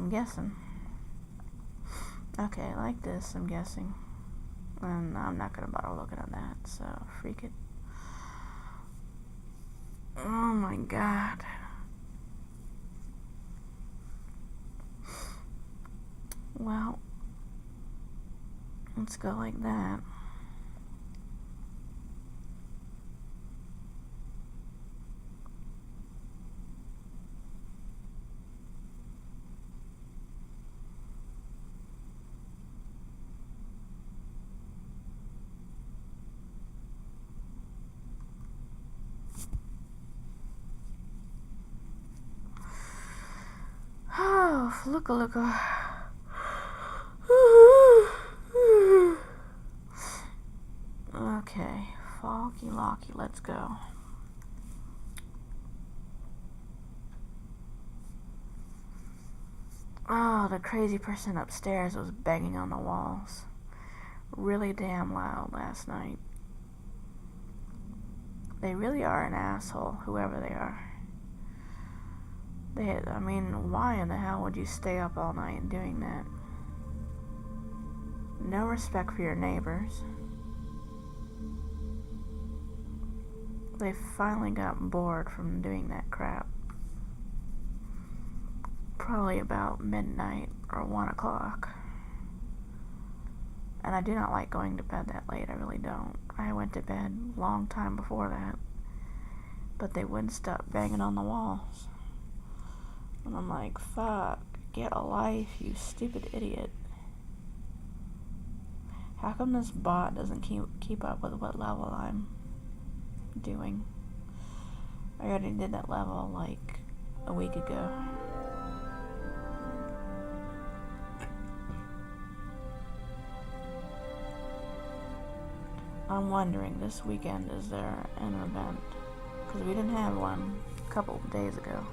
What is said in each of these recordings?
I'm guessing. Okay, like this, I'm guessing. And I'm not gonna bother looking at that, so freak it. Oh my god. Well, let's go like that. Oh, look. Okay, Falky Locky, let's go. Oh, the crazy person upstairs was banging on the walls. Really damn loud last night. They really are an asshole, whoever they are. I mean, why in the hell would you stay up all night doing that? No respect for your neighbors. They finally got bored from doing that crap. Probably about midnight or 1 o'clock. And I do not like going to bed that late, I really don't. I went to bed a long time before that. But they wouldn't stop banging on the walls. And I'm like, fuck, get a life, you stupid idiot. How come this bot doesn't keep up with what level I'm doing? I already did that level like a week ago. I'm wondering, this weekend, is there an event? Because we didn't have one a couple of days ago.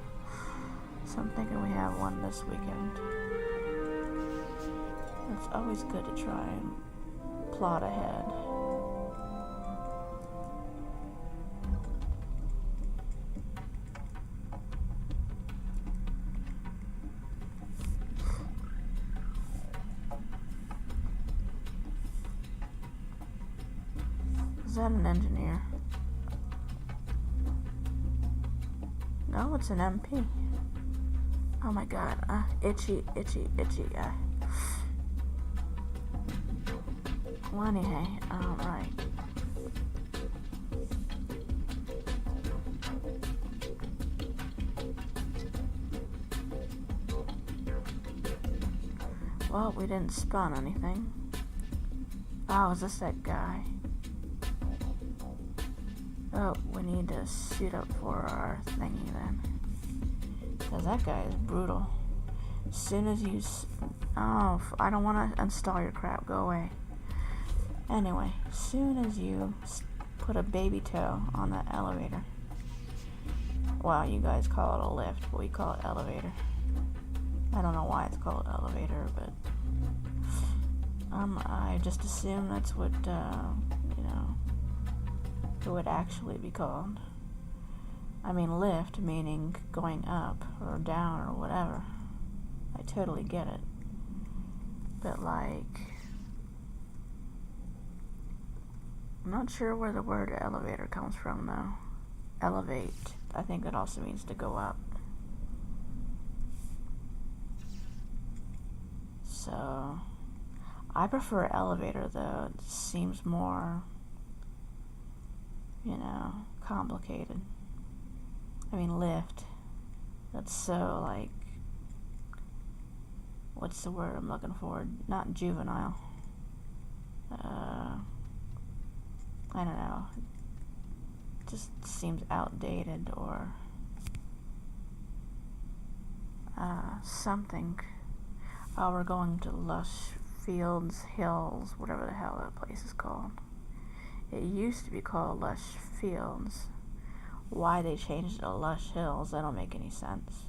So I'm thinking we have one this weekend. It's always good to try and plot ahead. Is that an engineer? No, it's an MP. Oh my god, itchy. Well, anyway, right. Well, we didn't spawn anything. Oh, is this that guy? Oh, we need to suit up for our thingy then. Because that guy is brutal. As soon as you... Oh, I don't want to install your crap. Go away. Anyway, as soon as you put a baby toe on that elevator... Well, you guys call it a lift, but we call it elevator. I don't know why it's called elevator, but... I just assume that's what, it would actually be called. I mean, lift meaning going up or down or whatever. I totally get it. But like, I'm not sure where the word elevator comes from though. Elevate. I think it also means to go up. So, I prefer elevator though. It seems more, complicated. I mean, lift. That's so, like, what's the word I'm looking for? Not juvenile. I don't know. It just seems outdated or something. Oh, we're going to Lush Fields Hills, whatever the hell that place is called. It used to be called Lush Fields. Why they changed it to Lush Hills, that don't make any sense.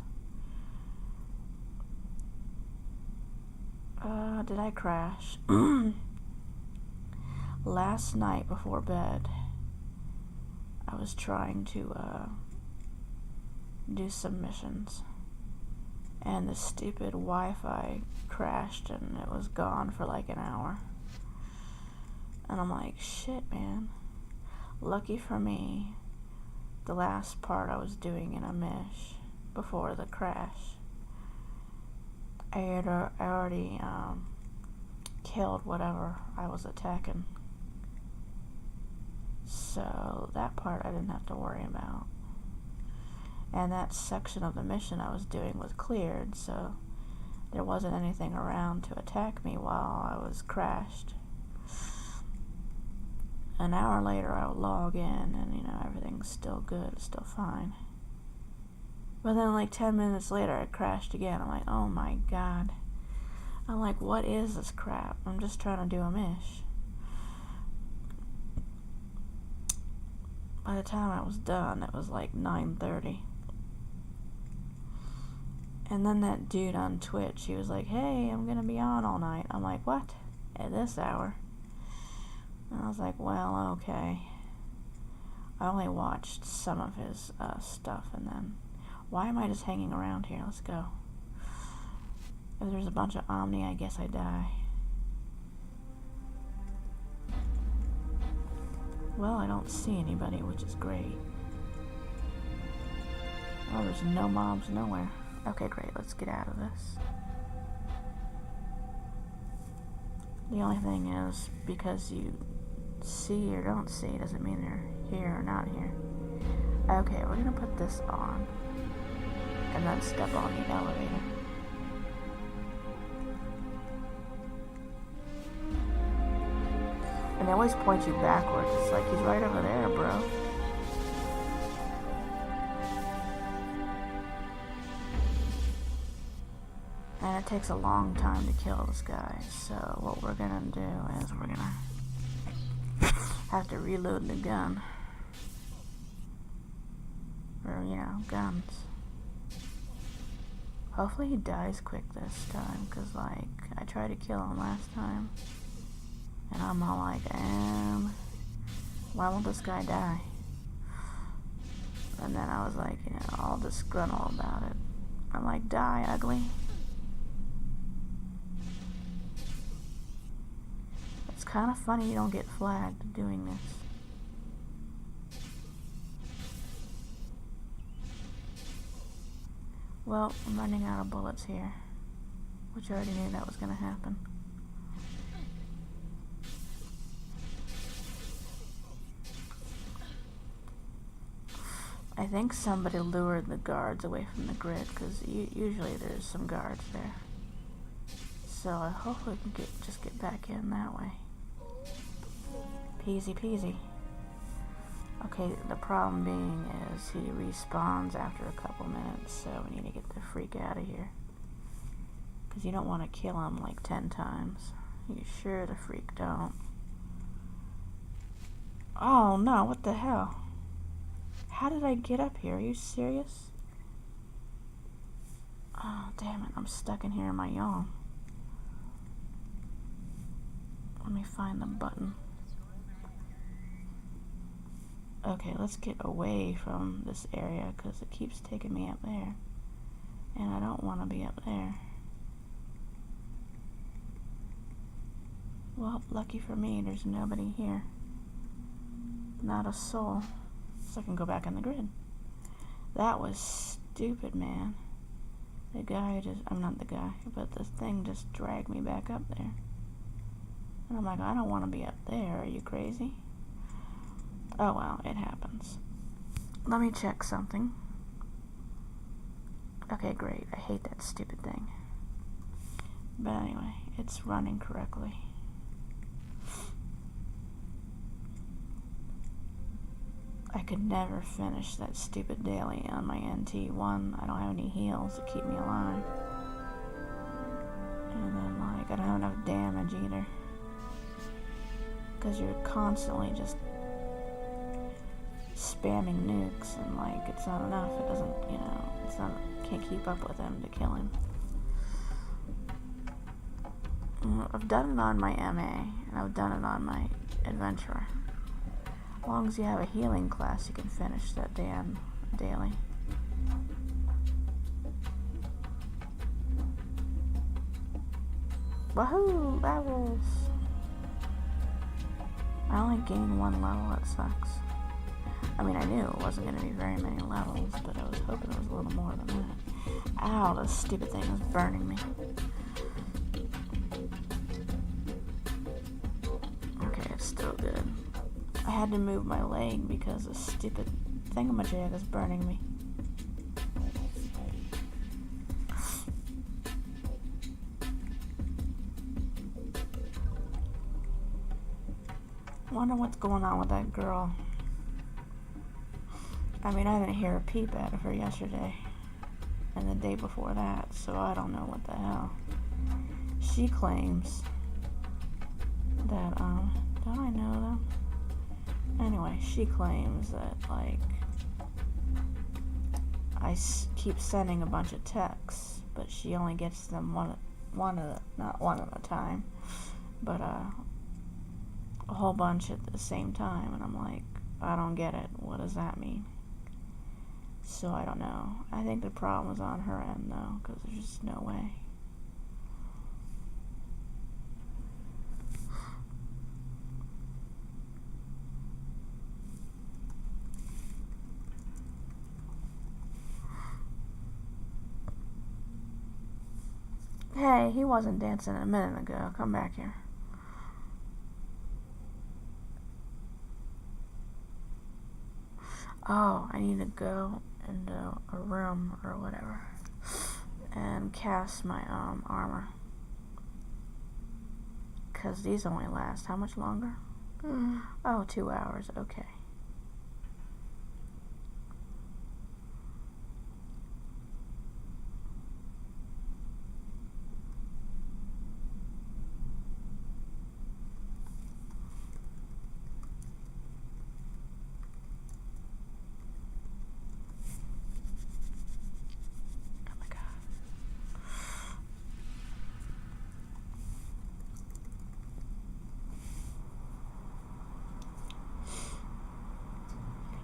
Did I crash? Last night before bed, I was trying to do some missions. and the stupid Wi-Fi crashed and it was gone for like an hour. And I'm like, shit, man. Lucky for me, the last part I was doing in a mesh before the crash, I already killed whatever I was attacking. So that part I didn't have to worry about. And that section of the mission I was doing was cleared, so there wasn't anything around to attack me while I was crashed. An hour later I would log in and, you know, everything's still good, still fine. But then like 10 minutes later it crashed again. I'm like, oh my god. I'm like, what is this crap? I'm just trying to do a mish. By the time I was done, it was like 9:30. And then that dude on Twitch, he was like, hey, I'm gonna be on all night. I'm like, what? At this hour? And I was like, well, okay. I only watched some of his stuff, and then, why am I just hanging around here? Let's go. If there's a bunch of Omni, I guess I die. Well, I don't see anybody, which is great. Oh, there's no mobs nowhere. Okay, great, let's get out of this. The only thing is, because you see or don't see doesn't mean you're here or not here. Okay, we're gonna put this on, and then step on the elevator. And they always point you backwards. It's like, he's right over there, bro. And it takes a long time to kill this guy. So what we're gonna do is we're gonna have to reload the gun. Or, you know, guns. Hopefully he dies quick this time, because, like, I tried to kill him last time. And I'm all like, why won't this guy die? And then I was like, you know, all disgruntled about it. I'm like, die, ugly. It's kind of funny you don't get flagged doing this. Well, I'm running out of bullets here, which I already knew that was going to happen. I think somebody lured the guards away from the grid, because usually there's some guards there. So I hope we can just get back in that way. Peasy peasy. Okay, the problem being is he respawns after a couple minutes, so we need to get the freak out of here. Because you don't want to kill him like 10 times. You sure the freak don't. Oh no, what the hell? How did I get up here? Are you serious? Oh, damn it. I'm stuck in here in my yawn. Let me find the button. Okay, let's get away from this area because it keeps taking me up there. And I don't want to be up there. Well, lucky for me, there's nobody here. Not a soul. So I can go back on the grid. That was stupid, man. The guy just, I'm not the guy, but the thing just dragged me back up there. And I'm like, I don't want to be up there. Are you crazy? Oh well, it happens. Let me check something. Okay, great. I hate that stupid thing. But anyway, it's running correctly. I could never finish that stupid daily on my NT1. I don't have any heals to keep me alive. And then, like, I don't have enough damage either. Because you're constantly just spamming nukes, and, like, it's not enough. It doesn't, you know, it's not, can't keep up with him to kill him. I've done it on my MA, and I've done it on my Adventurer. As long as you have a healing class, you can finish that damn daily. Wahoo! Levels! I only gained 1 level, that sucks. I mean, I knew it wasn't going to be very many levels, but I was hoping it was a little more than that. Ow, this stupid thing is burning me. Okay, it's still good. I had to move my leg because this stupid thingamajig is burning me. Wonder what's going on with that girl. I mean, I didn't hear a peep out of her yesterday and the day before that, so I don't know what the hell. She claims that, don't I know them? Anyway, she claims that, like, I keep sending a bunch of texts, but she only gets them not one at a time, but, a whole bunch at the same time, and I'm like, I don't get it. What does that mean? So I don't know. I think the problem is on her end, though, because there's just no way. Hey, he wasn't dancing a minute ago. Come back here. Oh, I need to go into a room or whatever and cast my armor, because these only last how much longer? Oh, 2 hours. Okay.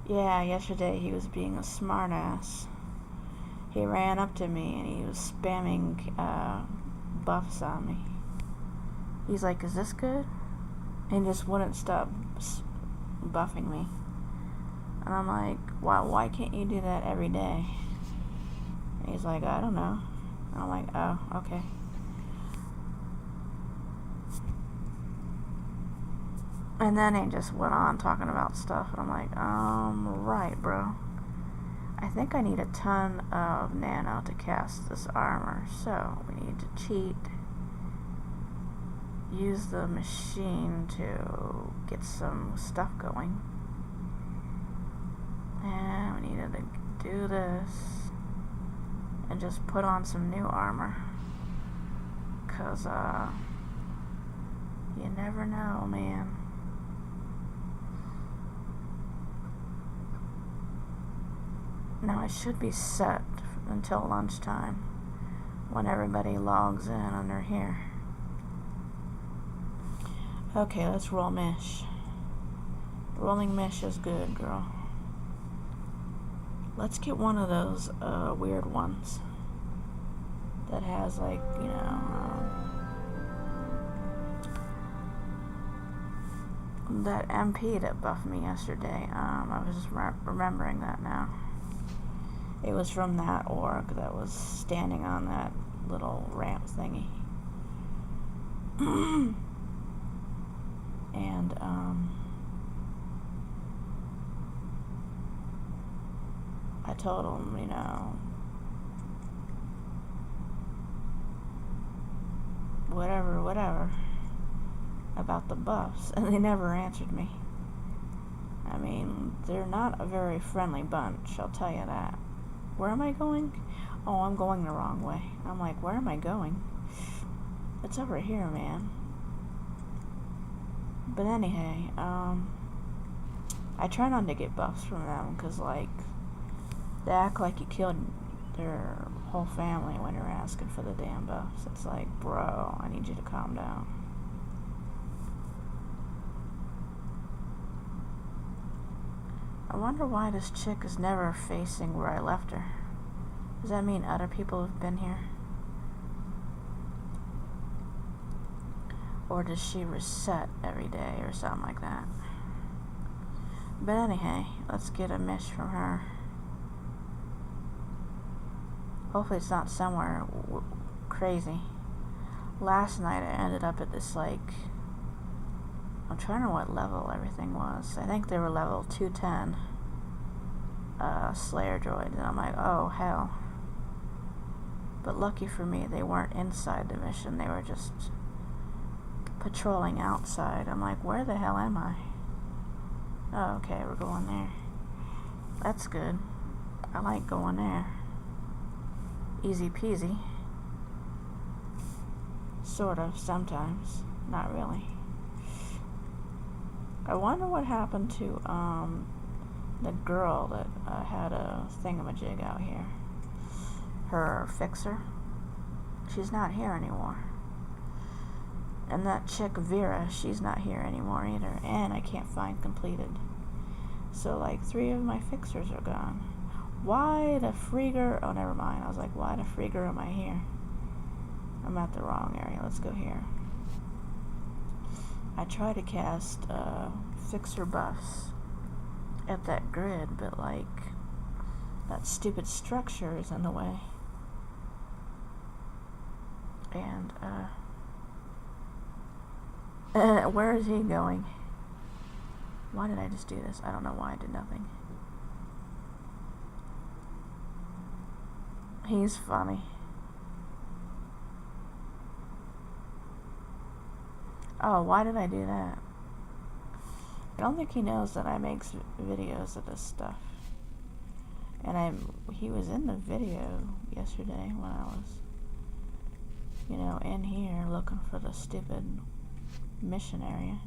Yeah, yesterday he was being a smartass. He ran up to me and he was spamming buffs on me. He's like, is this good? And he just wouldn't stop buffing me. And I'm like, why can't you do that every day? And he's like, I don't know. And I'm like, oh, okay. And then he just went on talking about stuff, and I'm like, right, bro. I think I need a ton of nano to cast this armor, so we need to cheat. Use the machine to get some stuff going. And we needed to do this and just put on some new armor. 'Cause, you never know, man. Now I should be set until lunchtime when everybody logs in under here. Okay, let's roll Mish. Rolling Mish is good, girl. Let's get one of those weird ones that has, like, you know, that MP that buffed me yesterday. I was just remembering that now. It was from that orc that was standing on that little ramp thingy. And, I told him, you know, whatever, about the buffs, and they never answered me. I mean, they're not a very friendly bunch, I'll tell you that. Where am I going? Oh, I'm going the wrong way. I'm like, where am I going? It's over here, man. But anyway, I try not to get buffs from them, because, like, they act like you killed their whole family when you're asking for the damn buffs. It's like, bro, I need you to calm down. I wonder why this chick is never facing where I left her. Does that mean other people have been here? Or does she reset every day or something like that? But anyhow, let's get a mish from her. Hopefully it's not somewhere crazy. Last night I ended up at this, like, I'm trying to remember what level everything was. I think they were level 210 Slayer droids, and I'm like, oh hell. But lucky for me, they weren't inside the mission, they were just patrolling outside. I'm like, where the hell am I? Oh, okay, we're going there. That's good. I like going there. Easy peasy. Sort of, sometimes. Not really. I wonder what happened to the girl that had a thingamajig out here. Her FIXER. She's not here anymore. And that chick Vera, she's not here anymore either. And I can't find completed. So like 3 of my FIXERs are gone. Why the freeger? Oh, never mind. I was like, why the freeger am I here? I'm at the wrong area. Let's go here. I tried to cast FIXER buffs at that grid, but like that stupid structure is in the way. And where is he going? Why did I just do this? I don't know why I did nothing. He's funny. Oh, why did I do that? I don't think he knows that I make videos of this stuff. And he was in the video yesterday when I was, you know, in here looking for the stupid mission area.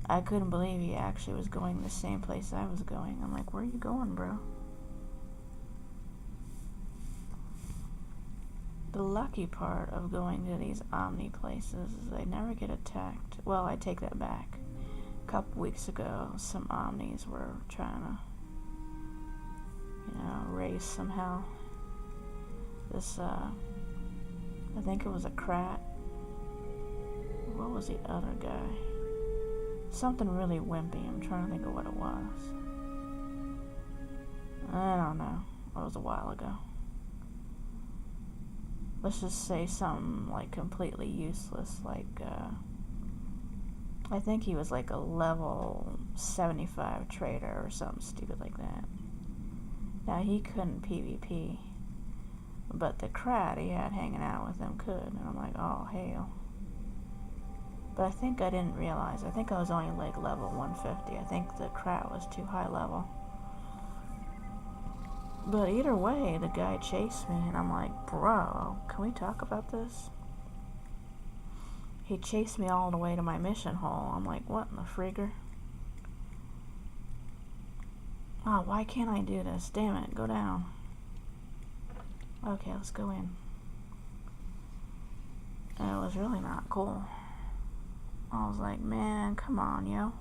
I couldn't believe he actually was going the same place I was going. I'm like, where are you going, bro? The lucky part of going to these Omni places is they never get attacked. Well, I take that back. A couple weeks ago, some Omnis were trying to, you know, raise some hell. This, I think it was a Krat. What was the other guy? Something really wimpy. I'm trying to think of what it was. I don't know. It was a while ago. Let's just say something like completely useless, like I think he was like a level 75 trader or something stupid like that. Now he couldn't PvP, but the Krat he had hanging out with him could, and I'm like, oh hell. But I think I didn't realize. I think I was only like level 150. I think the Krat was too high level. But either way, the guy chased me, and I'm like, bro, can we talk about this? He chased me all the way to my mission hole. I'm like, what in the freaker? Oh, why can't I do this? Damn it, go down. Okay, let's go in. And it was really not cool. I was like, man, come on, yo.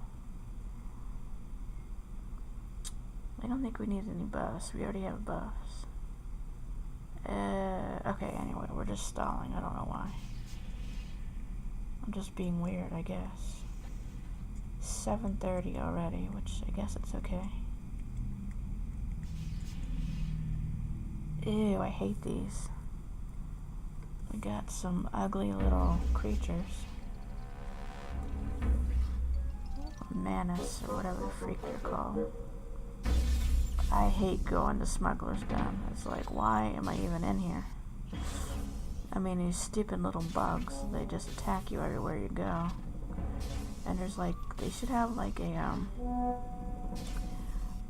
I don't think we need any buffs. We already have buffs. Okay, anyway, we're just stalling. I don't know why. I'm just being weird, I guess. 7:30 already, which I guess it's okay. Ew, I hate these. We got some ugly little creatures. Manus, or whatever the freak they're called. I hate going to Smuggler's Den. It's like, why am I even in here? I mean, these stupid little bugs, they just attack you everywhere you go. And there's like, they should have like a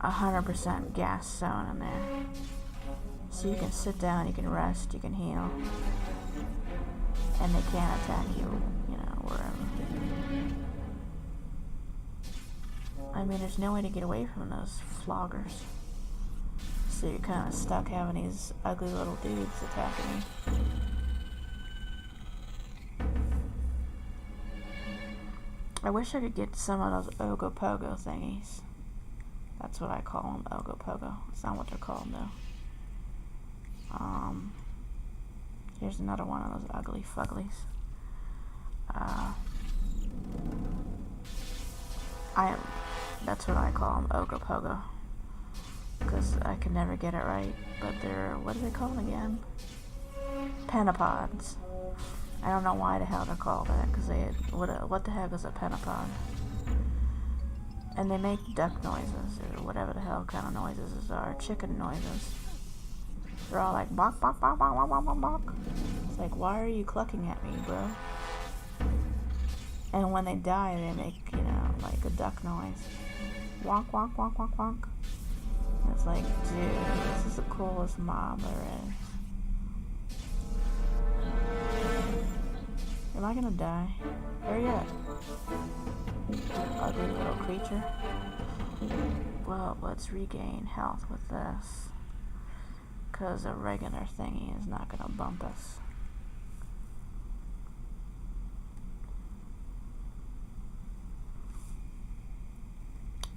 100% gas zone in there. So you can sit down, you can rest, you can heal. And they can't attack you, you know, wherever. I mean, there's no way to get away from those floggers. So you're kind of stuck having these ugly little dudes attacking you. I wish I could get some of those Ogopogo thingies. That's what I call them, Ogopogo. It's not what they're called, though. Here's another one of those ugly fuglies. That's what I call them, Ogopogo. Because I can never get it right. But they're, what do they call them again? Pentapods. I don't know why the hell they're called that, because what the heck is a pentapod? And they make duck noises, or whatever the hell kind of noises these are, chicken noises. They're all like, bok, bok, bok, bok, bok, bok, bok, bok. It's like, why are you clucking at me, bro? And when they die, they make, you know, like a duck noise. Wonk, wonk, wonk, wonk, wonk. And it's like, dude, this is the coolest mob there is. Am I gonna die? Hurry up. Ugly little creature. Well, let's regain health with this. Because a regular thingy is not gonna bump us.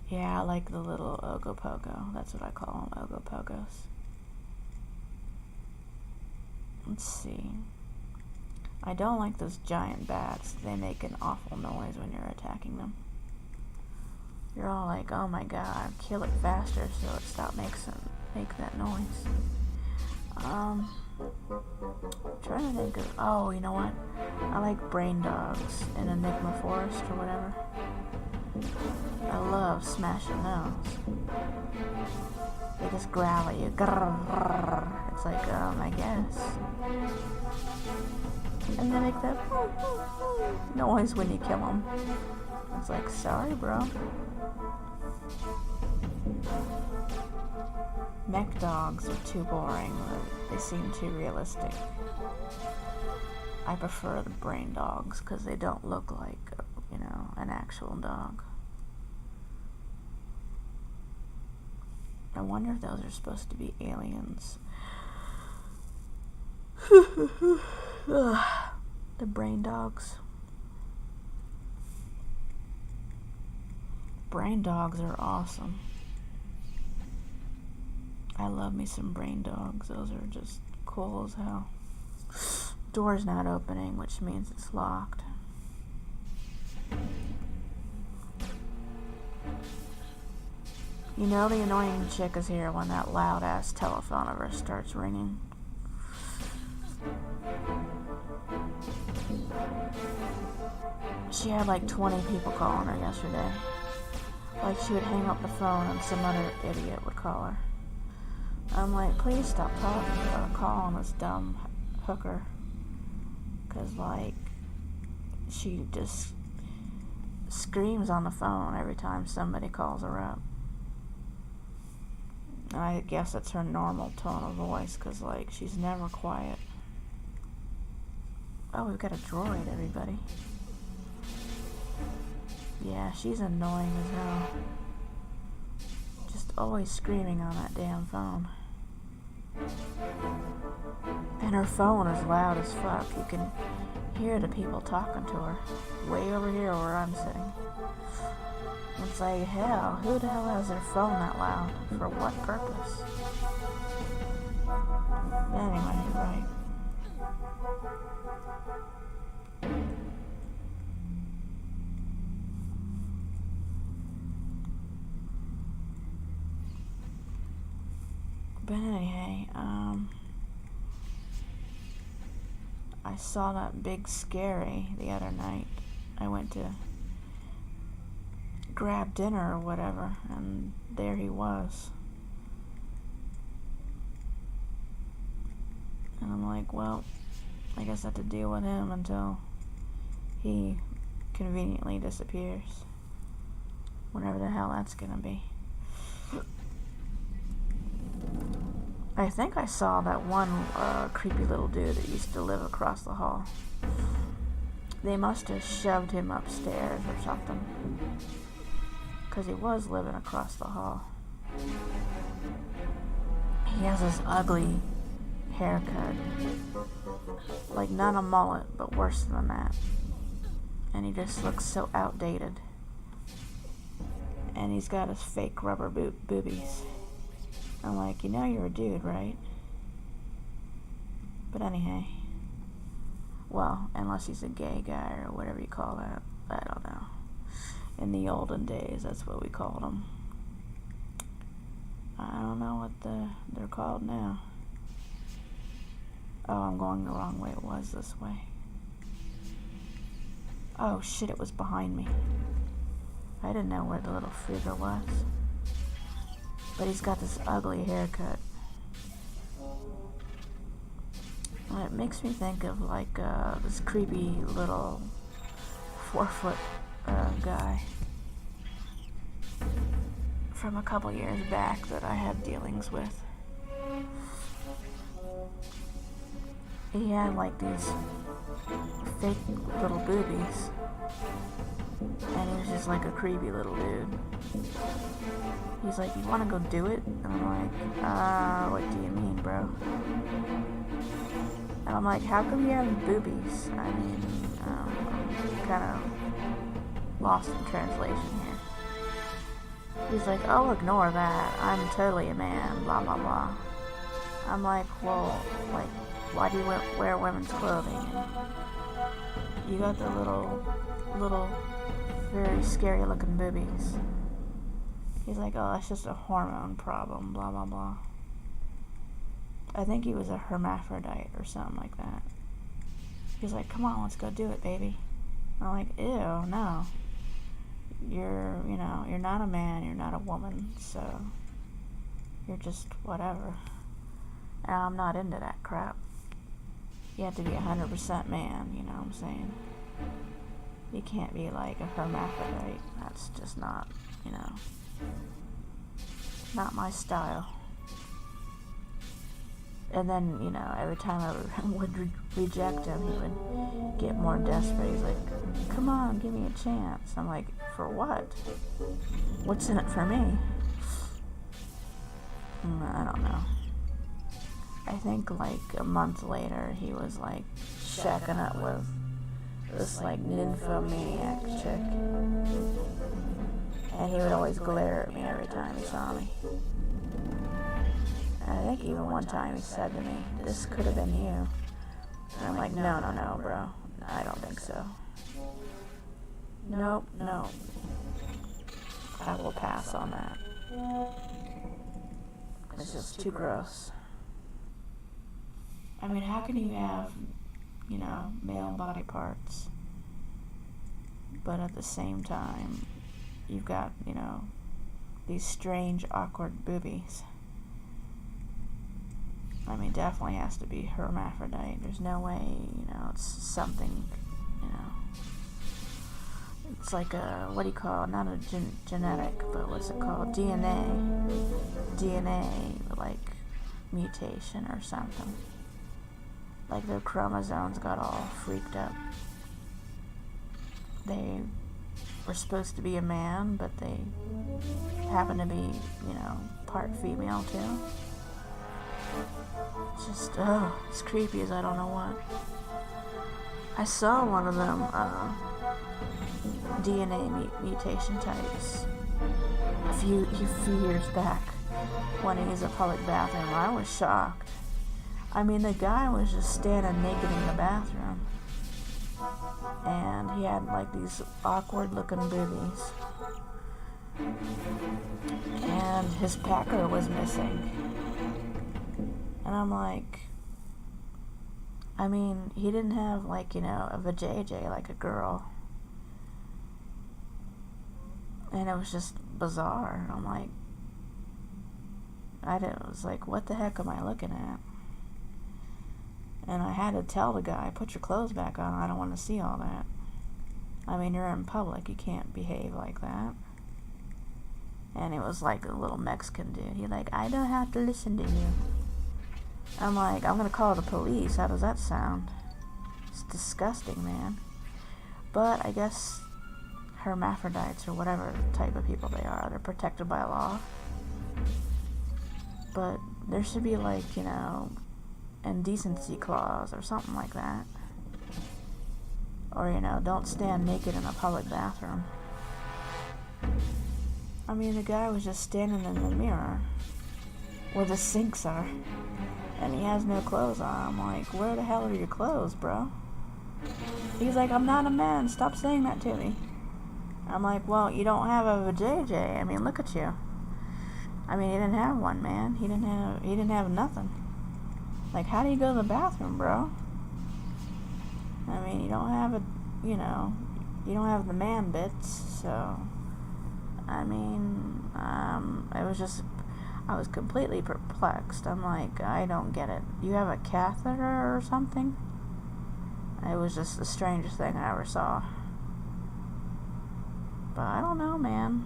Yeah, I like the little Ogopogo. That's what I call them, Ogopogos. Let's see. I don't like those giant bats. They make an awful noise when you're attacking them. You're all like, oh my god, kill it faster so it stops make that noise. Trying to think of, oh, you know what? I like brain dogs in Enigma Forest or whatever. I love smashing those. They just growl at you. Grrr. It's like, I guess. And they make that noise when you kill them. It's like, sorry, bro. Mech dogs are too boring. They seem too realistic. I prefer the brain dogs because they don't look like, you know, an actual dog. I wonder if those are supposed to be aliens. The brain dogs. Brain dogs are awesome. I love me some brain dogs. Those are just cool as hell. Door's not opening, which means it's locked. You know the annoying chick is here when that loud ass telephone of hers starts ringing. She had like 20 people calling her yesterday. Like she would hang up the phone and some other idiot would call her. I'm like, please stop calling this dumb hooker. Cause like, she just screams on the phone every time somebody calls her up. I guess that's her normal tone of voice, cause like, she's never quiet. Oh, we've got a droid, everybody. Yeah, she's annoying as hell. Just always screaming on that damn phone. And her phone is loud as fuck. You can hear the people talking to her way over here where I'm sitting. It's like, hell, who the hell has their phone that loud? For what purpose? Anyway, right. But anyway, I saw that big scary the other night. I went to grab dinner or whatever, and there he was. And I'm like, well, I guess I have to deal with him until he conveniently disappears. Whenever the hell that's gonna be. I think I saw that one creepy little dude that used to live across the hall. They must have shoved him upstairs or something. Because he was living across the hall. He has this ugly haircut. Like not a mullet, but worse than that. And he just looks so outdated. And he's got his fake rubber boobies. I'm like, you know you're a dude, right? But anyhow. Well, unless he's a gay guy or whatever you call that. I don't know. In the olden days, that's what we called them. I don't know what they're called now. Oh, I'm going the wrong way. It was this way. Oh shit, it was behind me. I didn't know where the little figure was. But he's got this ugly haircut. And it makes me think of like this creepy little 4-foot guy from a couple years back that I had dealings with. He had like these fake little boobies, and he was just like a creepy little dude. He's like, "You want to go do it?" And I'm like, what do you mean, bro? And I'm like, how come you have boobies? I mean, I'm kind of lost in translation here. He's like, "Oh, ignore that. I'm totally a man, blah, blah, blah." I'm like, well, like, why do you wear women's clothing? And you got the little, very scary looking boobies. He's like, "Oh, that's just a hormone problem, blah, blah, blah." I think he was a hermaphrodite or something like that. He's like, "Come on, let's go do it, baby." I'm like, ew, no. You're not a man, you're not a woman, so you're just whatever. And I'm not into that crap. You have to be 100% man, you know what I'm saying? You can't be like a hermaphrodite. That's just not, not my style. And then, every time I would reject him, he would get more desperate. He's like, "Come on, give me a chance." I'm like, "For what? What's in it for me?" I don't know. I think like a month later, he was like shacking up with this like nymphomaniac chick. And he would always glare at me every time he saw me. And I think even one time he said to me, "This could have been you." And I'm like, no, bro. I don't think so. Nope, no. I will pass on that. It's just too gross. I mean, how can you have, male body parts, but at the same time, you've got, these strange, awkward boobies? I mean, definitely has to be hermaphrodite. There's no way, it's something, it's like a, what do you call it? Not a genetic, but what's it called? DNA, like, mutation or something. Like their chromosomes got all freaked up. They were supposed to be a man, but they happen to be, part female too. It's just, it's creepy as I don't know what. I saw one of them DNA mutation types a few years back when he was in a public bathroom. I was shocked. I mean, the guy was just standing naked in the bathroom, and he had like these awkward looking boobies, and his packer was missing. And I'm like, I mean, he didn't have like, a vajayjay like a girl. And it was just bizarre. I'm like, it was like, what the heck am I looking at? And I had to tell the guy, "Put your clothes back on, I don't want to see all that." I mean, you're in public, you can't behave like that. And it was like a little Mexican dude. He's like, "I don't have to listen to you." I'm like, "I'm gonna call the police. How does that sound?" It's disgusting, man. But I guess hermaphrodites or whatever type of people they are, they're protected by law. But there should be like, indecency clause or something like that. Or, don't stand naked in a public bathroom. I mean, the guy was just standing in the mirror where the sinks are, and he has no clothes on. I'm like, where the hell are your clothes, bro? He's like, "I'm not a man, stop saying that to me." I'm like, well, you don't have a vajayjay. I mean, look at you. I mean, he didn't have one, man. He didn't have nothing. Like, how do you go to the bathroom, bro? I mean, you don't have you don't have the man bits, so, I mean, it was just, I was completely perplexed. I'm like, I don't get it. You have a catheter or something? It was just the strangest thing I ever saw. But I don't know, man.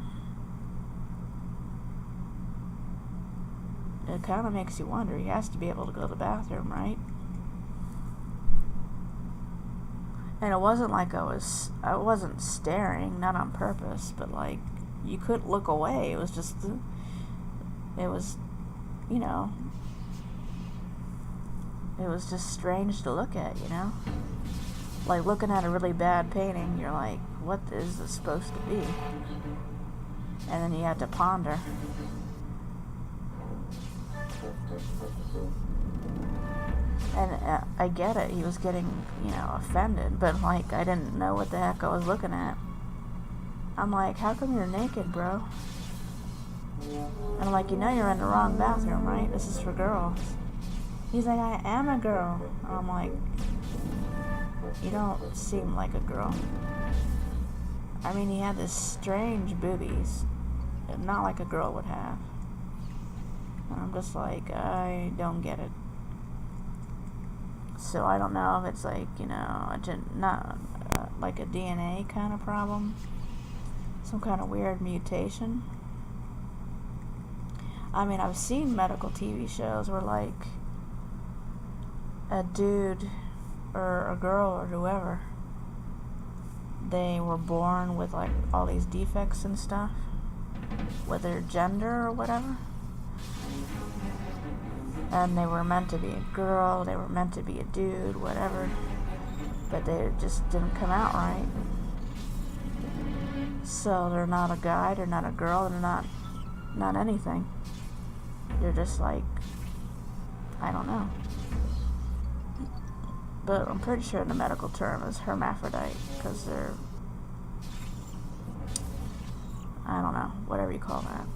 It kind of makes you wonder. He has to be able to go to the bathroom, right? And it wasn't like I wasn't staring, not on purpose, but like, you couldn't look away. It was just, it was just strange to look at, Like looking at a really bad painting, you're like, what is this supposed to be? And then you had to ponder. And I get it, he was getting, offended, but like, I didn't know what the heck I was looking at. I'm like, how come you're naked, bro? And I'm like, you're in the wrong bathroom, right? This is for girls. He's like, I am a girl. And I'm like, you don't seem like a girl. I mean, he had this strange boobies, not like a girl would have. And I'm just like, I don't get it. So I don't know if it's like, not like a DNA kind of problem, some kind of weird mutation. I mean, I've seen medical TV shows where like a dude or a girl or whoever, they were born with like all these defects and stuff with their gender or whatever. And they were meant to be a girl, they were meant to be a dude, whatever. But they just didn't come out right. So they're not a guy, they're not a girl, they're not anything. They're just like, I don't know. But I'm pretty sure the medical term is hermaphrodite, because they're, I don't know, whatever you call that.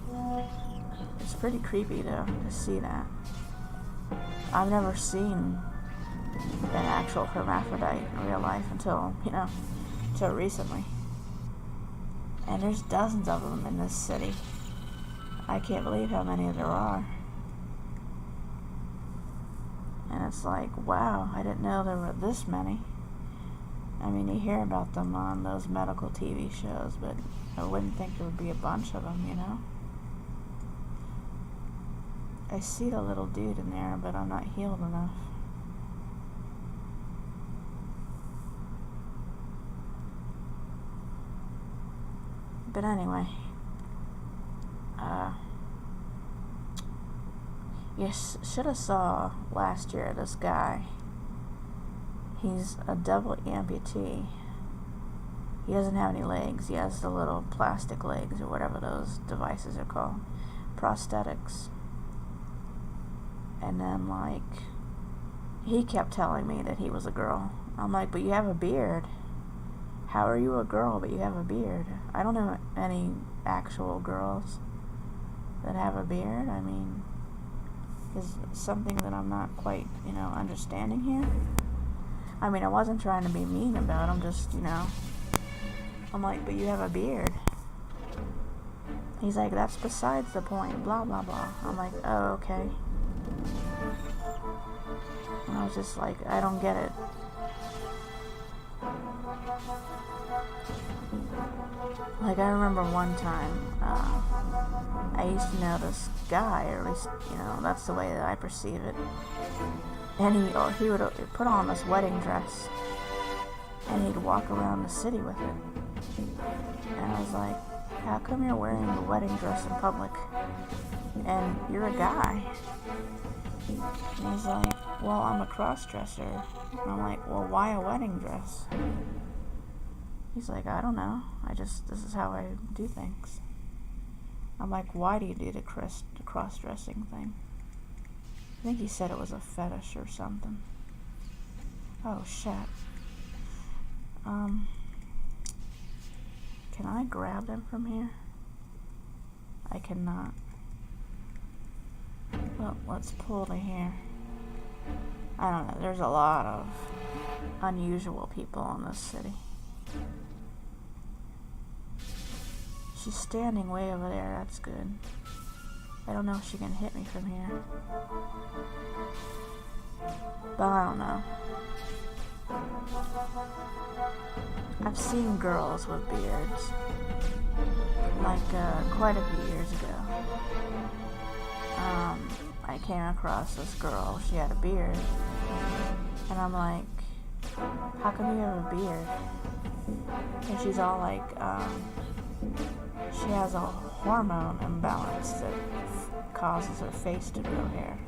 It's pretty creepy to see that. I've never seen an actual hermaphrodite in real life until recently. And there's dozens of them in this city. I can't believe how many there are. And it's like, wow, I didn't know there were this many. I mean, you hear about them on those medical TV shows, but I wouldn't think there would be a bunch of them, I see the little dude in there, but I'm not healed enough. But anyway, you should have saw last year this guy. He's a double amputee. He doesn't have any legs. He has the little plastic legs or whatever those devices are called, prosthetics. And then, like, he kept telling me that he was a girl. I'm like, but you have a beard. How are you a girl, but you have a beard? I don't know any actual girls that have a beard. I mean, is something that I'm not quite, understanding here. I mean, I wasn't trying to be mean about him, just, I'm like, but you have a beard. He's like, that's besides the point, blah, blah, blah. I'm like, oh, okay. And I was just like, I don't get it. Like, I remember one time, I used to know this guy, or at least, that's the way that I perceive it. And he would put on this wedding dress, and he'd walk around the city with it. And I was like, how come you're wearing a wedding dress in public? And you're a guy. And he's like, well, I'm a cross-dresser. And I'm like, well, why a wedding dress? He's like, I don't know. This is how I do things. I'm like, why do you do the cross-dressing thing? I think he said it was a fetish or something. Oh, shit. Can I grab them from here? I cannot. Well, let's pull to here. I don't know, there's a lot of unusual people in this city. She's standing way over there, that's good. I don't know if she can hit me from here. But I don't know. I've seen girls with beards, like quite a few years ago. I came across this girl, she had a beard, and I'm like, how come you have a beard? And she's all like, she has a hormone imbalance that causes her face to grow hair.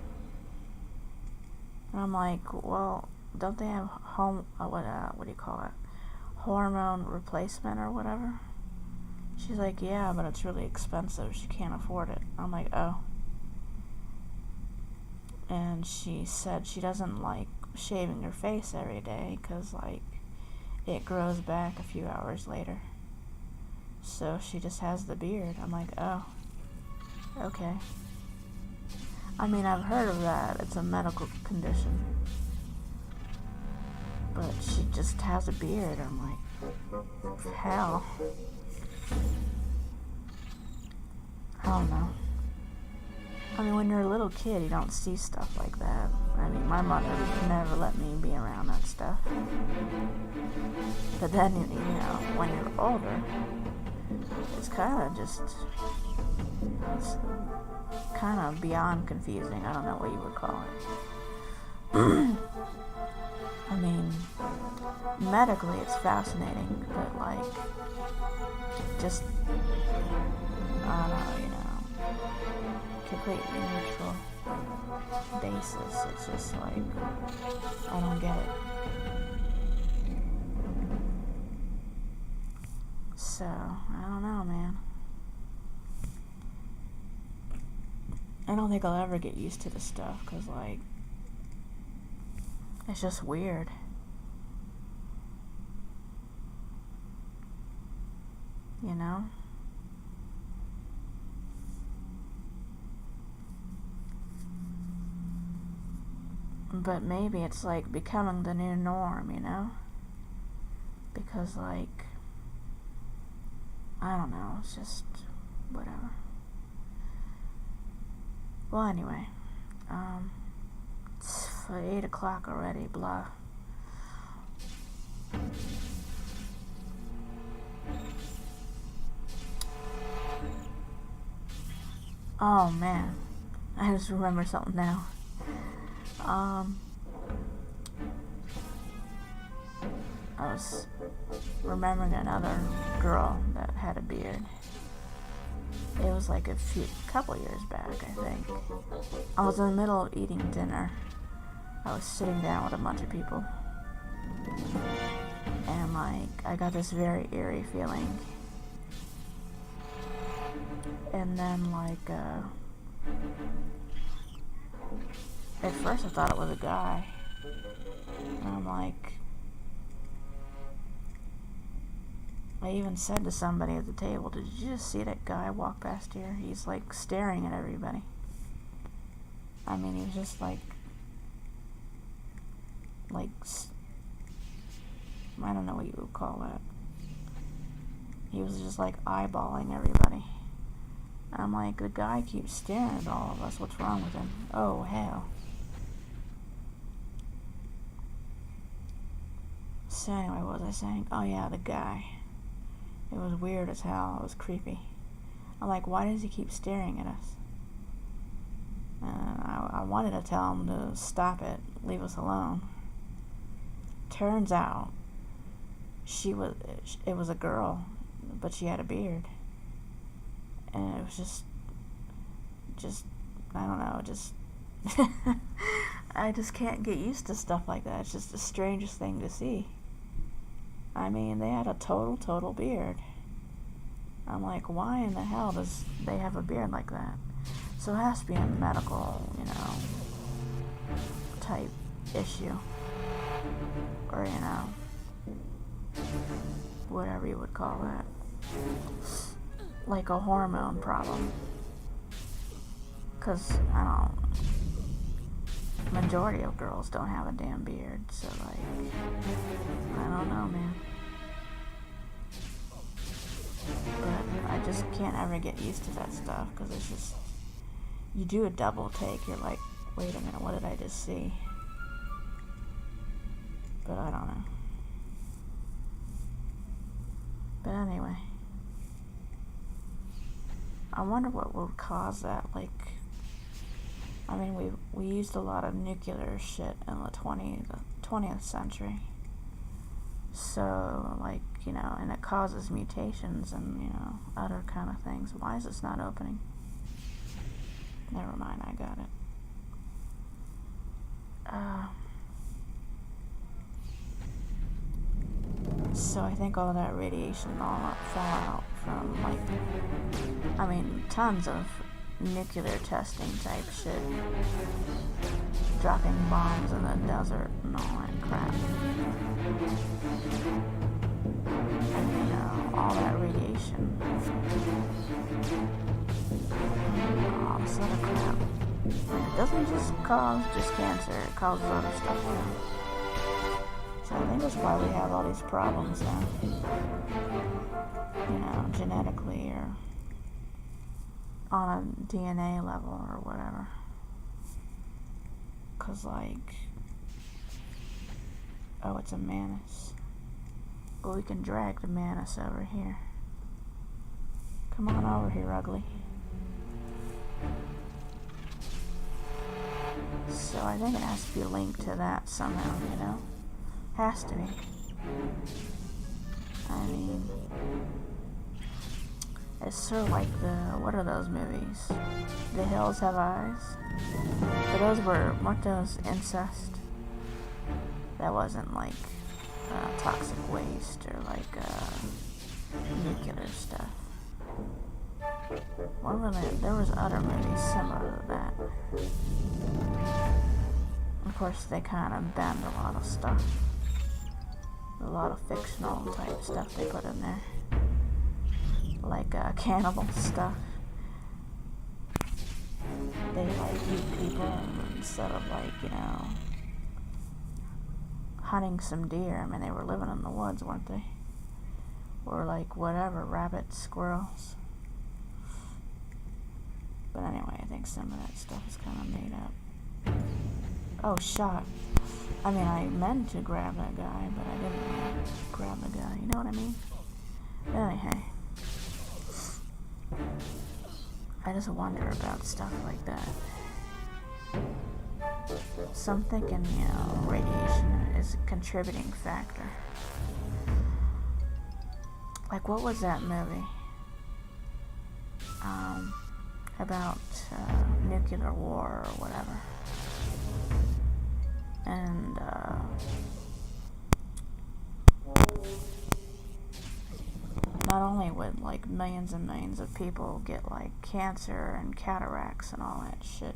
And I'm like, well, don't they have what do you call it? Hormone replacement or whatever? She's like, yeah, but it's really expensive. She can't afford it. I'm like, oh. And she said she doesn't like shaving her face every day because, like, it grows back a few hours later. So she just has the beard. I'm like, oh, okay. I mean, I've heard of that. It's a medical condition. But she just has a beard. I'm like, hell. I don't know. I mean, when you're a little kid, you don't see stuff like that. I mean, my mother never let me be around that stuff. But then, you know, when you're older, it's kind of just, it's kind of beyond confusing. I don't know what you would call it. I mean, medically it's fascinating, but like, just, I don't know, you know, completely neutral basis. It's just like, I don't get it. So, I don't know, man. I don't think I'll ever get used to this stuff, because, like, it's just weird. You know? But maybe it's like becoming the new norm, you know? Because, like, I don't know, it's just whatever. Well, anyway, it's 8 o'clock already, blah. Oh man, I just remember something now. I was remembering another girl that had a beard. It was like a couple years back, I think. I was in the middle of eating dinner. I was sitting down with a bunch of people. And like, I got this very eerie feeling. And then like, at first I thought it was a guy. And I'm like, I even said to somebody at the table, did you just see that guy walk past here? He's like staring at everybody. I mean, he was just like, I don't know what you would call that. He was just like eyeballing everybody. And I'm like, the guy keeps staring at all of us. What's wrong with him? Oh, hell. So anyway, what was I saying? Oh yeah, the guy. It was weird as hell. It was creepy. I'm like, why does he keep staring at us? I wanted to tell him to stop it, leave us alone. Turns out, it was a girl, but she had a beard. And it was just, I don't know, just, I just can't get used to stuff like that. It's just the strangest thing to see. I mean, they had a total beard. I'm like, why in the hell does they have a beard like that? So it has to be a medical, you know, type issue. Or, you know, whatever you would call that. like a hormone problem. Cause I don't. Majority of girls don't have a damn beard, so like, I don't know, man. But I just can't ever get used to that stuff, cause it's just, you do a double take, you're like, wait a minute, what did I just see? But I don't know. But anyway, I wonder what would cause that. Like, I mean, we used a lot of nuclear shit in the 20th century. So, like, you know, and it causes mutations and, you know, other kind of things. Why is this not opening? Never mind, I got it. So I think all that radiation all fell out from, like, I mean, tons of nuclear testing type shit. Dropping bombs in the desert and all that crap. And, you know, all that radiation. All this other crap. And it doesn't just cause cancer, it causes other stuff too. So I think that's why we have all these problems now. You know, genetically or on a DNA level or whatever. Cause like, oh, it's a mantis. But we can drag the mantis over here. Come on over here, ugly. So I think it has to be linked to that somehow, you know? Has to be. I mean, it's sort of like what are those movies? The Hills Have Eyes? But weren't those incest? That wasn't like toxic waste or like nuclear stuff. What were they? There was other movies similar to that. Of course, they kind of bend a lot of stuff. A lot of fictional type stuff they put in there. Like cannibal stuff. They like eat people instead of like, you know, hunting some deer. I mean, they were living in the woods, weren't they? Or like whatever, rabbits, squirrels. But anyway, I think some of that stuff is kind of made up. Oh, shot. I mean, I meant to grab that guy, but I didn't grab the guy. You know what I mean? But anyhow, I just wonder about stuff like that. So I'm thinking, you know, radiation is a contributing factor. Like, what was that movie? About nuclear war or whatever. And, not only would, like, millions and millions of people get, like, cancer and cataracts and all that shit,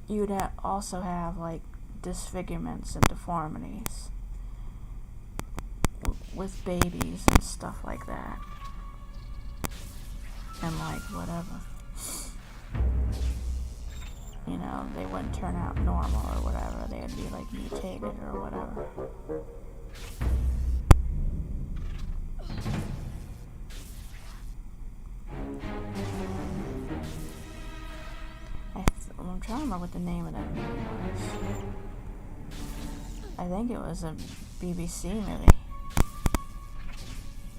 you'd also have, like, disfigurements and deformities with babies and stuff like that. And, like, whatever. You know, they wouldn't turn out normal or whatever. They'd be, like, mutated or whatever. I'm trying to remember what the name of that movie was. I think it was a BBC movie.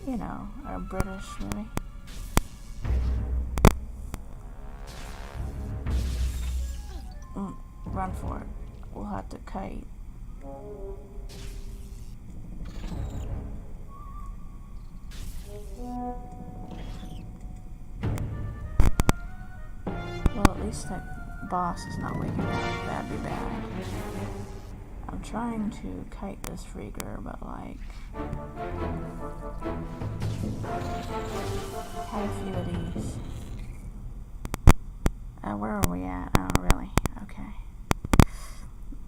You know, a British movie. Run for it. We'll have to kite. Well, at least that boss is not waking up. That'd be bad. I'm trying to kite this freaker, but like, had a few of these. Where are we at? Oh, really? Okay.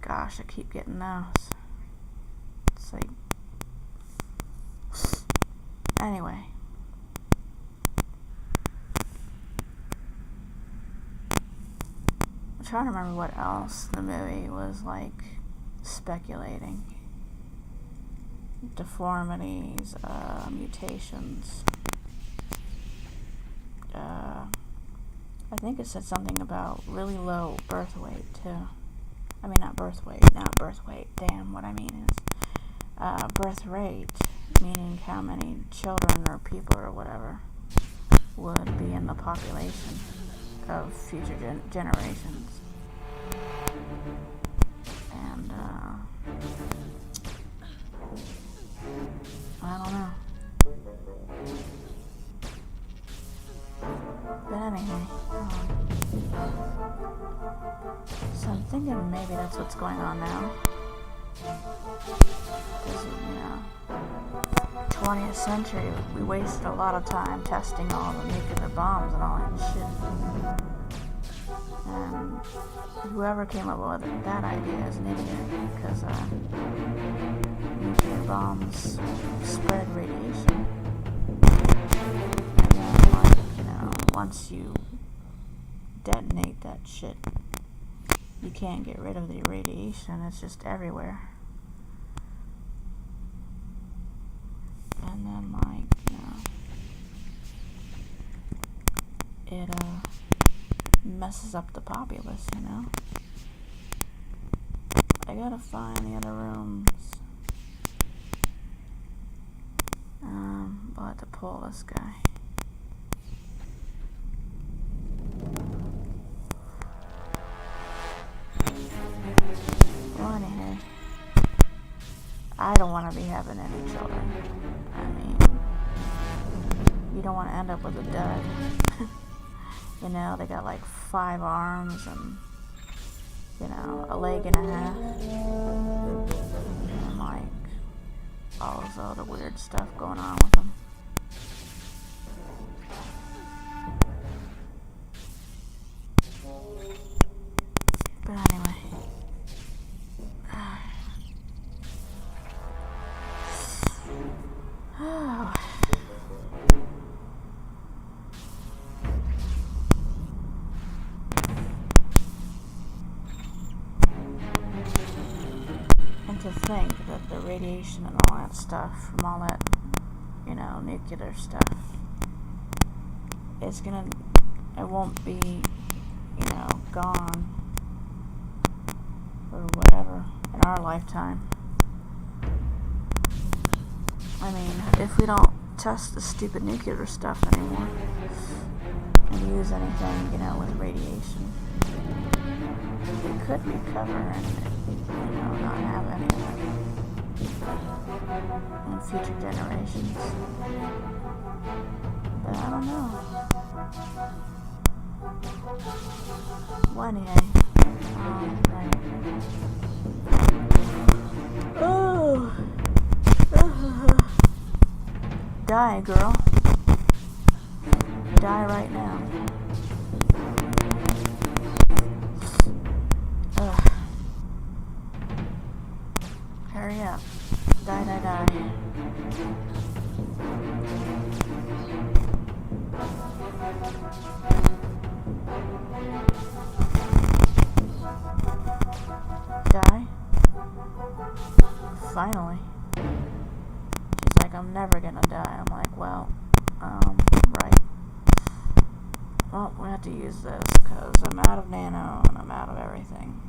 Gosh, I keep getting those. It's like, Anyway. I'm trying to remember what else the movie was like speculating. Deformities, mutations. I think it said something about really low birth weight too. I mean, not birth weight. Damn, what I mean is birth rate, meaning how many children or people or whatever would be in the population of future generations. And I don't know. But anyway, so I'm thinking maybe that's what's going on now. Because, 20th century, we wasted a lot of time testing all the nuclear bombs and all that shit. And whoever came up with that idea is an idiot, because nuclear bombs spread radiation. And then, once you detonate that shit, you can't get rid of the radiation. It's just everywhere. And then, it messes up the populace, I gotta find the other rooms. I'll have to pull this guy. Well, anyway, I don't want to be having any children. I mean, you don't want to end up with a dud. They got like 5 arms and, a leg and a half. And like, all this other weird stuff going on with them. But anyway. Oh. And to think that the radiation and all that stuff from all that, nuclear stuff, it won't be, gone or whatever in our lifetime. I mean, if we don't test the stupid nuclear stuff anymore and use anything, with radiation, we could recover and, not have any of it in future generations. But I don't know. Well, anyway. Right. Oh. Die, girl. Die right now. Ugh. Hurry up. Die, die, die. Die? Finally. She's like, I'm never gonna die. I'm like, well, right. Well, we have to use this because I'm out of nano and I'm out of everything.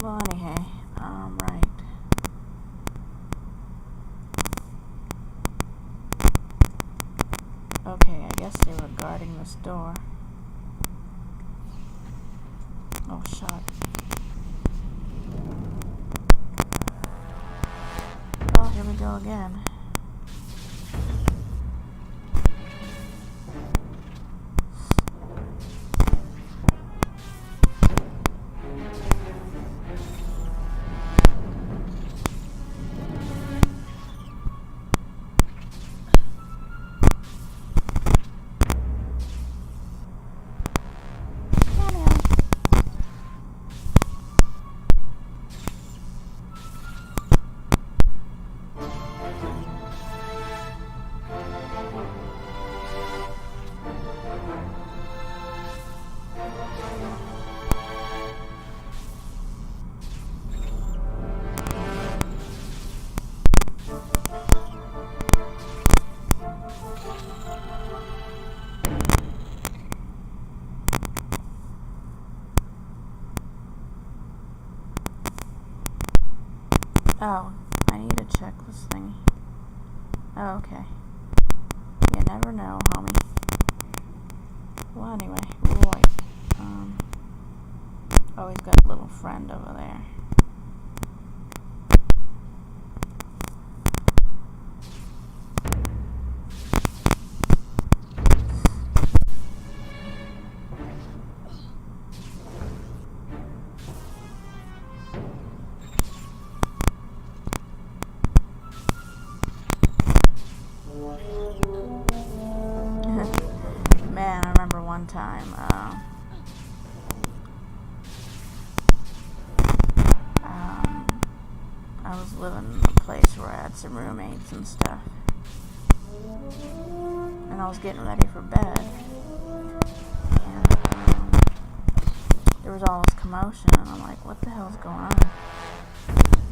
Well, anyhow, right. Okay, I guess they were guarding this door. Oh, shot. Well, here we go again. Oh, I need to check this thingy. Oh, okay. You never know, homie. Well, anyway, Roy. Oh, he's got a little friend over there. Man, I remember one time, I was living in a place where I had some roommates and stuff, and I was getting ready for bed, and there was all this commotion, and I'm like, what the hell's going on?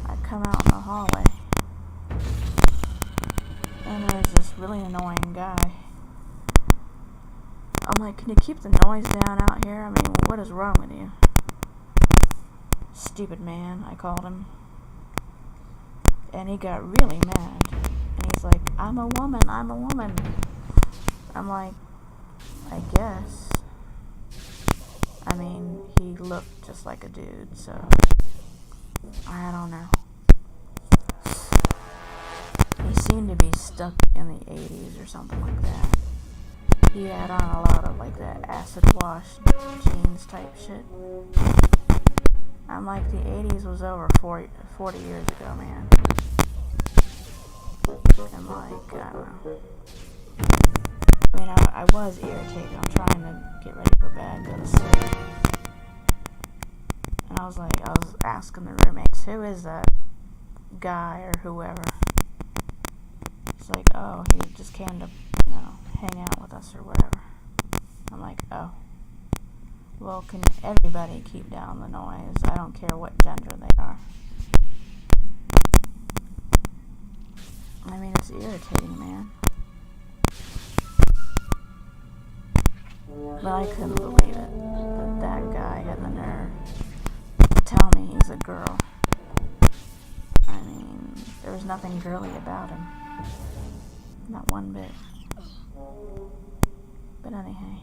I come out in the hallway, and there's this really annoying guy. I'm like, can you keep the noise down out here? I mean, what is wrong with you? Stupid man, I called him. And he got really mad. And he's like, I'm a woman. I'm like, I guess. I mean, he looked just like a dude, so I don't know. He seemed to be stuck in the 80s or something like that. He had on a lot of like that acid wash jeans type shit. I'm like, the 80s was over 40 years ago, man. I'm like, I don't know. I mean, I was irritated. I'm trying to get ready for bed, go to sleep. And I was asking the roommates, who is that guy or whoever? He's like, oh, he just came to, hang out with us or whatever. I'm like, oh. Well, can everybody keep down the noise? I don't care what gender they are. I mean, it's irritating, man. But I couldn't believe it. That guy had the nerve to tell me he's a girl. I mean, there was nothing girly about him. Not one bit. But anyhow.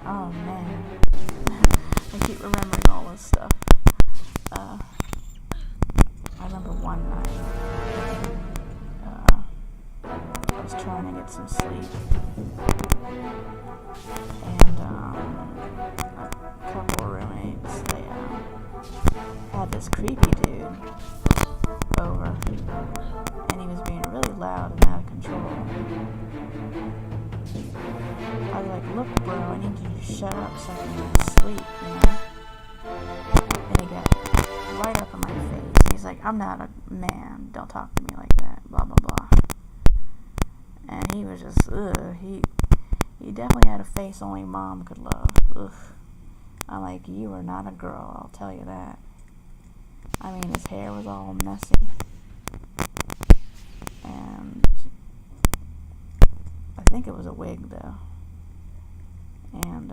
Oh man. I keep remembering all this stuff. I remember one night, I was trying to get some sleep, and a couple of roommates, they had this creepy dude over, and he was being really loud and out of control. I was like, look bro, I need you to shut up so I can go to sleep, And he got right up in my face. He's like, I'm not a man, don't talk to me like that, blah blah blah. And he was just, he definitely had a face only mom could love. Ugh. I'm like, you are not a girl, I'll tell you that. I mean, his hair was all messy. And I think it was a wig though. And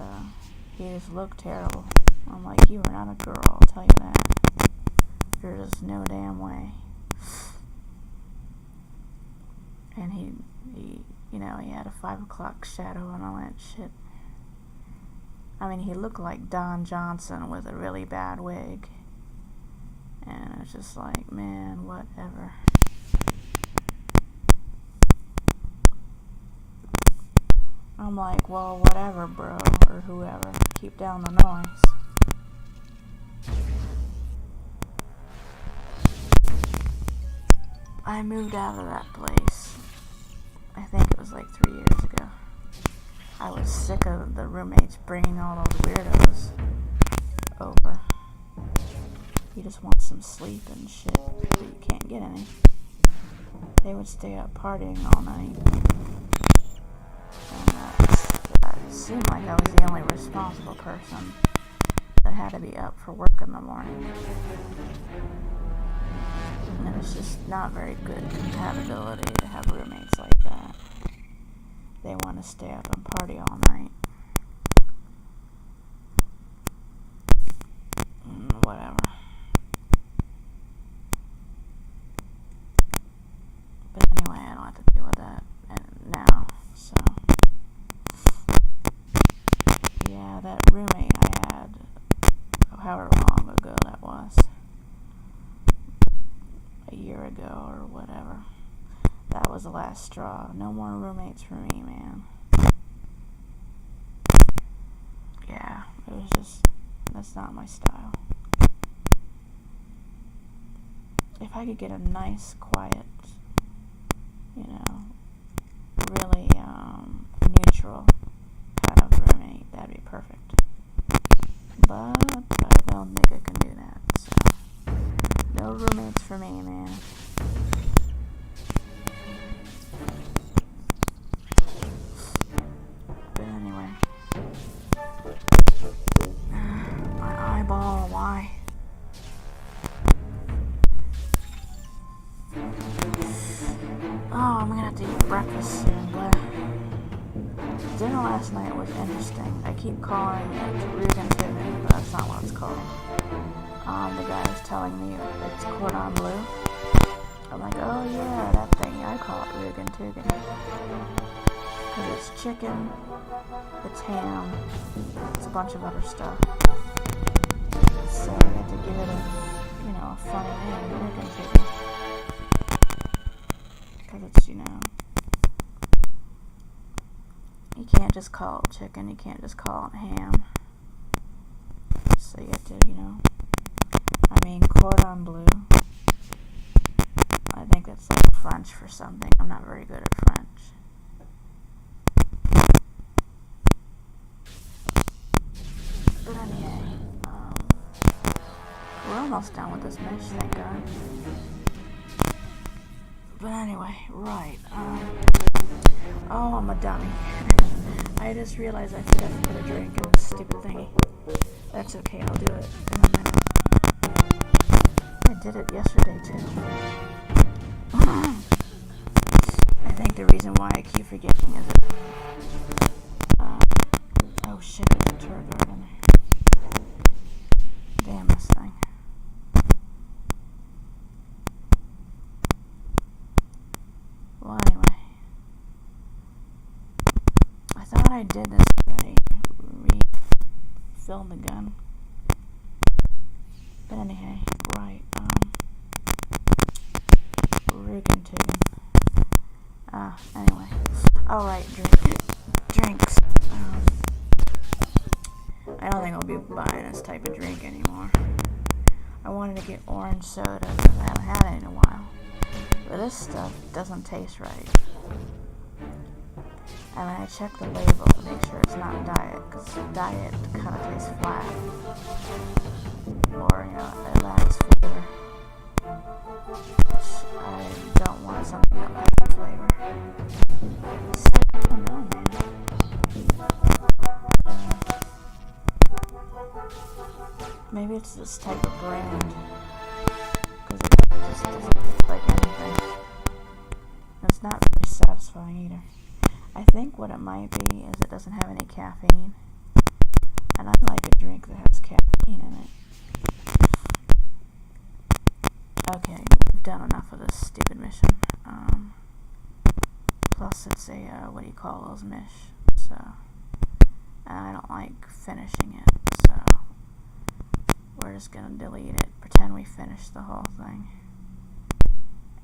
he just looked terrible. I'm like, you are not a girl, I'll tell you that. There's just no damn way. And he had a 5 o'clock shadow and all that shit. I mean, he looked like Don Johnson with a really bad wig. And it's just like, man, whatever. I'm like, well, whatever, bro, or whoever. Keep down the noise. I moved out of that place. I think it was like 3 years ago. I was sick of the roommates bringing all those weirdos over. You just want some sleep and shit, but you can't get any. They would stay up partying all night. And it seemed like I was the only responsible person that had to be up for work in the morning. And it's just not very good compatibility to have roommates like that. They want to stay up and party all night. a year ago or whatever. That was the last straw. No more roommates for me, man. Yeah, it was just, that's not my style. If I could get a nice, quiet, you know, really neutral kind of roommate, that'd be perfect. But I don't think I can do that, so no roommates for me, man. But anyway, my eyeball, why? Oh, I'm gonna have to eat breakfast soon, but dinner last night was interesting. I keep calling it Rugen Tubing, but that's not what it's called. The guy was telling me it's cordon bleu. I'm like, oh yeah, that thing. I call it Rugen Tubing. Because it's chicken, it's ham, it's a bunch of other stuff. So I had to give it a funny name, Rugen Tubing. Because it's, you can't just call it chicken, you can't just call it ham. So you have to, cordon bleu. I think that's like French for something. I'm not very good at French. But anyway, we're almost done with this mesh, thank God. But anyway, right, oh, I'm a dummy. I just realized I forgot to put a drink in this stupid thingy. That's okay, I'll do it in a minute. I did it yesterday, too. I think the reason why I keep forgetting is that, oh shit, there's a tour guard in there. Damn this thing. Well, anyway. I thought I did this already. Refilled the gun. But anyway, right, Rugen Tubing. Anyway. Alright, drinks. I don't think I'll be buying this type of drink anymore. I wanted to get orange soda because I haven't had it in a while. But this stuff doesn't taste right. And I check the label to make sure it's not diet, because diet kind of tastes flat. Or, it lacks flavor. Which I don't want something that lacks flavor. So, I don't know, man. Maybe it's this type of brand. Because it just doesn't taste like anything. It's not very satisfying either. I think what it might be is it doesn't have any caffeine. And I like a drink that has caffeine in it. Okay, we've done enough of this stupid mission. Plus it's a, what do you call those mish? So, and I don't like finishing it, so we're just gonna delete it, pretend we finished the whole thing.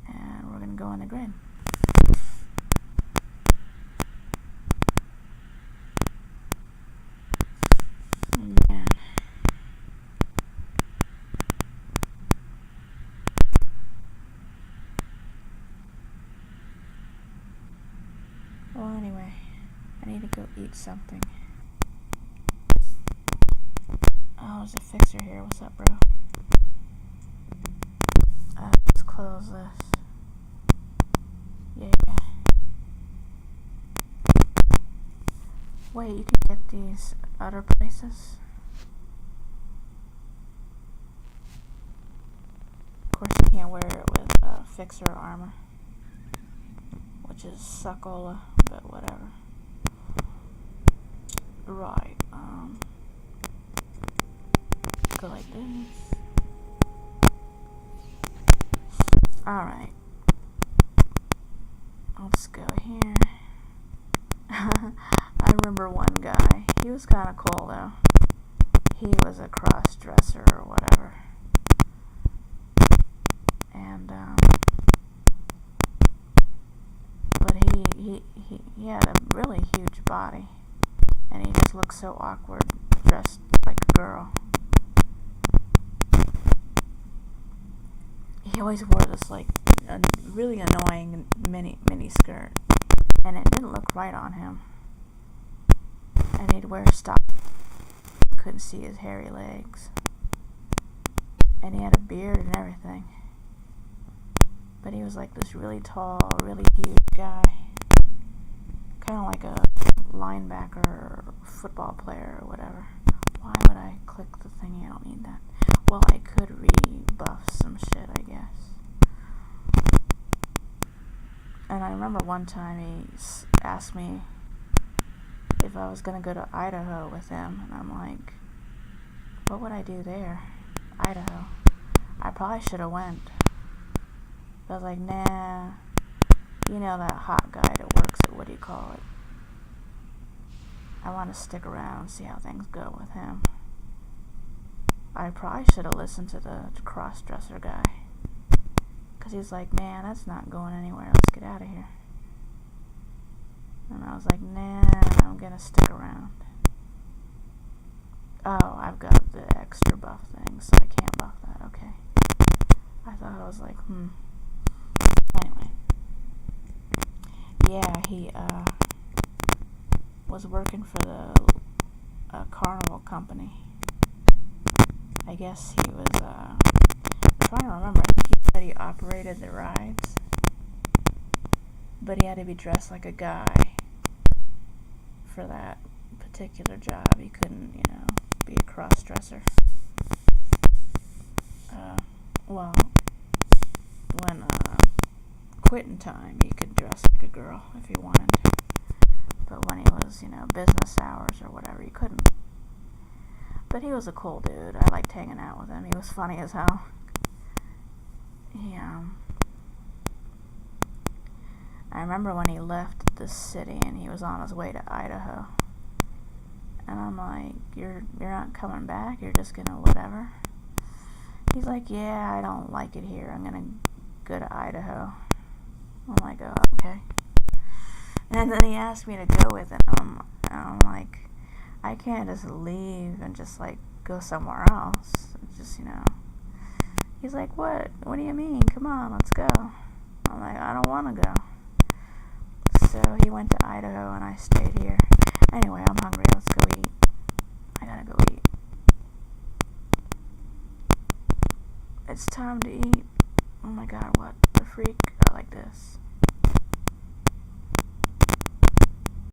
And we're gonna go in the grid. Man. Well, anyway, I need to go eat something. Oh, there's a fixer here. What's up, bro? Let's close this. Yeah. Wait, you can get these other places? Of course, you can't wear it with FIXER armor, which is Succola, but whatever. Right, go like this. Alright. Let's go here. I remember one guy. He was kind of cool, though. He was a cross-dresser or whatever. And, he had a really huge body, and he just looked so awkward, dressed like a girl. He always wore this like a really annoying mini skirt, and it didn't look right on him. And he'd wear stockings. Couldn't see his hairy legs, and he had a beard and everything. But he was like this really tall, really huge guy, kind of like a linebacker or football player or whatever. Why would I click the thingy? I don't need that. Well, I could rebuff some shit, I guess. And I remember one time he asked me if I was going to go to Idaho with him, and I'm like, what would I do there? Idaho. I probably should have went. But I was like, nah, you know that hot guy that works at, what do you call it? I want to stick around and see how things go with him. I probably should have listened to the cross-dresser guy. Because he's like, man, that's not going anywhere. Let's get out of here. And I was like, nah, I'm going to stick around. Oh, I've got the extra buff thing, so I can't buff that. Okay. I thought I was like, Anyway. Yeah, he was working for the carnival company. I guess he was, I'm trying to remember. I think he said he operated the rides. But he had to be dressed like a guy for that particular job. He couldn't, be a cross-dresser. Well, when quitting time, he could dress like a girl if he wanted. But when he was, business hours or whatever, he couldn't. But he was a cool dude. I liked hanging out with him. He was funny as hell. I remember when he left the city and he was on his way to Idaho. And I'm like, you're not coming back? You're just gonna whatever? He's like, yeah, I don't like it here. I'm gonna go to Idaho. I'm like, oh, okay. And then he asked me to go with him. And I'm like, I can't just leave and just like go somewhere else. Just, He's like, what? What do you mean? Come on, let's go. I'm like, I don't want to go. So he went to Idaho and I stayed here. Anyway, I'm hungry. Let's go eat. I gotta go eat. It's time to eat. Oh my god, what the freak? I like this.